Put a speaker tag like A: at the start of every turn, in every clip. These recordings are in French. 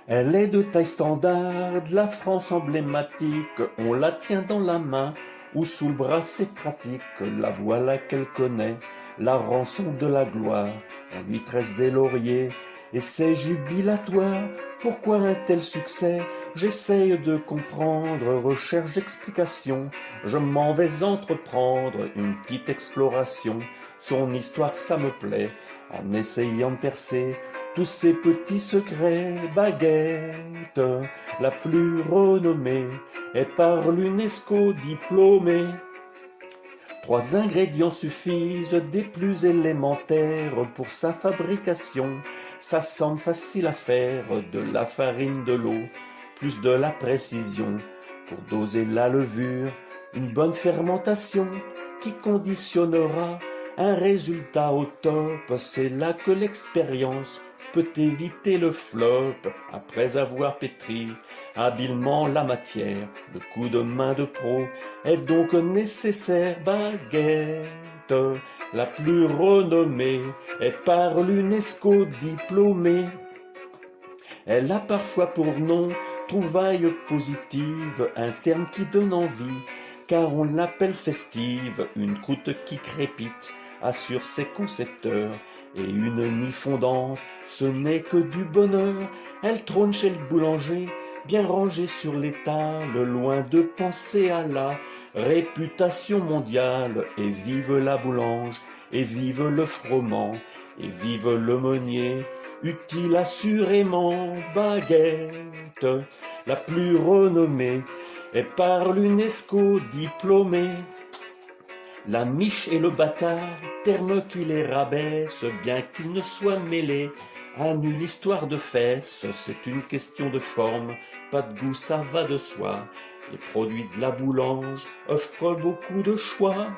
A: Elle est de taille standard, de la France emblématique, on la tient dans la main, ou sous le bras c'est pratique, la voilà qu'elle connaît, la rançon de la gloire, on lui tresse des lauriers, et c'est jubilatoire, pourquoi un tel succès? J'essaye de comprendre, recherche d'explication, je m'en vais entreprendre une petite exploration, son histoire ça me plaît, en essayant de percer tous ces petits secrets. Baguette, la plus renommée, est par l'UNESCO diplômée. 3 ingrédients suffisent, des plus élémentaires pour sa fabrication. Ça semble facile à faire, de la farine, de l'eau, plus de la précision pour doser la levure, une bonne fermentation qui conditionnera un résultat au top. C'est là que l'expérience peut éviter le flop. Après avoir pétri habilement la matière, le coup de main de pro est donc nécessaire. Baguette, la plus renommée, est par l'UNESCO diplômée. Elle a parfois pour nom trouvaille positive, un terme qui donne envie, car on l'appelle festive, une croûte qui crépite, assure ses concepteurs, et une mie fondante, ce n'est que du bonheur. Elle trône chez le boulanger, bien rangée sur l'étal, loin de penser à la réputation mondiale. Et vive la boulange, et vive le froment, et vive le meunier, utile assurément. Baguette, la plus renommée, est par l'UNESCO diplômée. La miche et le bâtard, termes qui les rabaissent, bien qu'ils ne soient mêlés à nulle histoire de fesses. C'est une question de forme, pas de goût, ça va de soi. Les produits de la boulange offrent beaucoup de choix.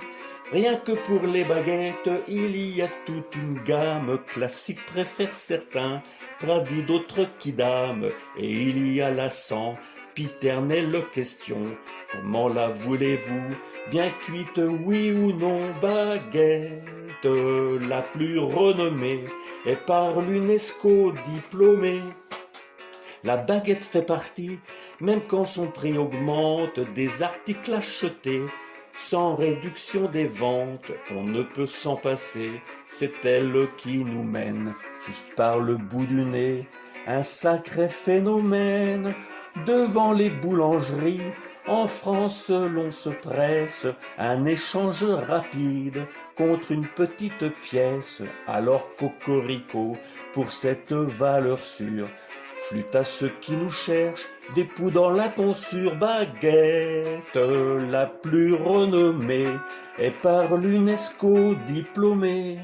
A: Rien que pour les baguettes, il y a toute une gamme. Classique préfèrent certains, tradis d'autres quidam. Et il y a la sempiternelle question, comment la voulez-vous? Bien cuite, oui ou non? Baguette, la plus renommée, est par l'UNESCO diplômée. La baguette fait partie, même quand son prix augmente, des articles achetés sans réduction des ventes. On ne peut s'en passer, c'est elle qui nous mène, juste par le bout du nez, un sacré phénomène. Devant les boulangeries, en France l'on se presse, un échange rapide contre une petite pièce. Alors cocorico, pour cette valeur sûre, flûte à ceux qui nous cherchent, des poux dans la tonsure. Baguette, la plus renommée, est par l'UNESCO diplômée.